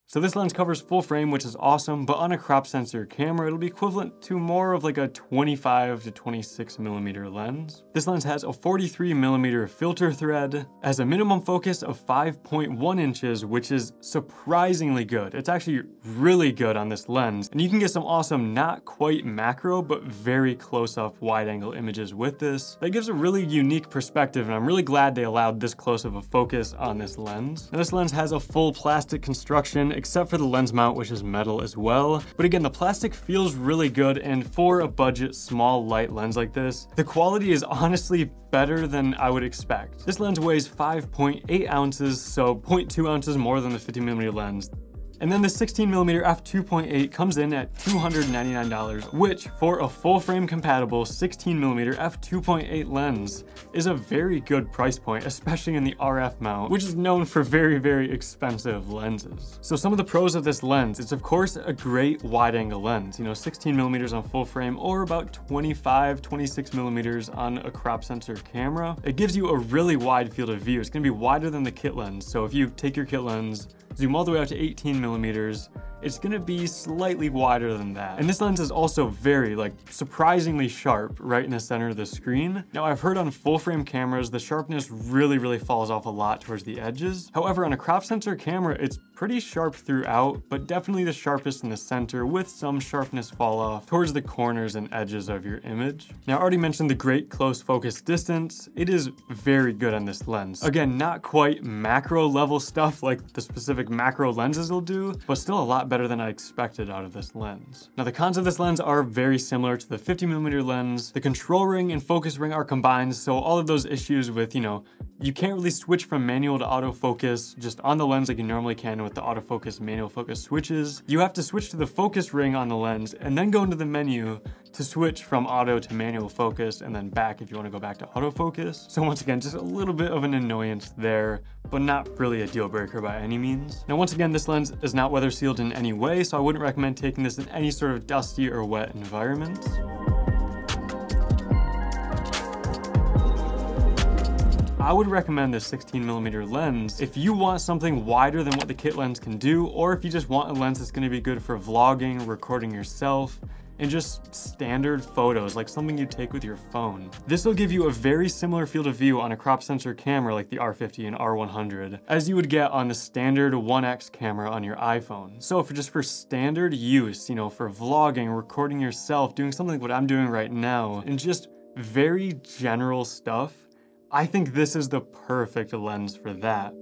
So this lens covers full frame, which is awesome, but on a crop sensor camera, it'll be equivalent to more of like a 25 to 26 millimeter lens. This lens has a 43 millimeter filter thread, has a minimum focus of 5.1 inches, which is surprisingly good. It's actually really good on this lens, and you can get some awesome, not quite macro, but very close-up wide-angle images with this. That gives a really unique perspective, and I'm really glad they allowed this close of a focus on this lens. Now this lens has a full plastic construction, except for the lens mount, which is metal as well. But again, the plastic feels really good, and for a budget, small, light lens like this, the quality is honestly better than I would expect. This lens weighs 5.8 ounces, so 0.2 ounces more than the 50mm lens. And then the 16mm f2.8 comes in at $299, which for a full frame compatible 16mm f2.8 lens is a very good price point, especially in the RF mount, which is known for very, very expensive lenses. So some of the pros of this lens, it's of course a great wide angle lens, 16mm on full frame or about 25, 26mm on a crop sensor camera. It gives you a really wide field of view. It's gonna be wider than the kit lens. So if you take your kit lens, zoom all the way out to 18mm, it's gonna be slightly wider than that. And this lens is also very, surprisingly sharp right in the center of the screen. Now, I've heard on full frame cameras, the sharpness really falls off a lot towards the edges. However, on a crop sensor camera, it's pretty sharp throughout, but definitely the sharpest in the center with some sharpness fall off towards the corners and edges of your image. Now, I already mentioned the great close focus distance. It is very good on this lens. Again, not quite macro level stuff like the specific macro lenses will do, but still a lot better than I expected out of this lens. Now, the cons of this lens are very similar to the 50mm lens. The control ring and focus ring are combined, so all of those issues with, you can't really switch from manual to autofocus just on the lens like you normally can with the autofocus manual focus switches. You have to switch to the focus ring on the lens and then go into the menu to switch from auto to manual focus and then back if you want to go back to autofocus. So once again, just a little bit of an annoyance there, but not really a deal breaker by any means. Now, once again, this lens is not weather sealed in any way, so I wouldn't recommend taking this in any sort of dusty or wet environment. I would recommend this 16mm lens if you want something wider than what the kit lens can do, or if you just want a lens that's gonna be good for vlogging, recording yourself, and just standard photos, like something you take with your phone. This will give you a very similar field of view on a crop sensor camera like the R50 and R100 as you would get on the standard 1X camera on your iPhone. So for standard use, for vlogging, recording yourself, doing something like what I'm doing right now, and just very general stuff, I think this is the perfect lens for that.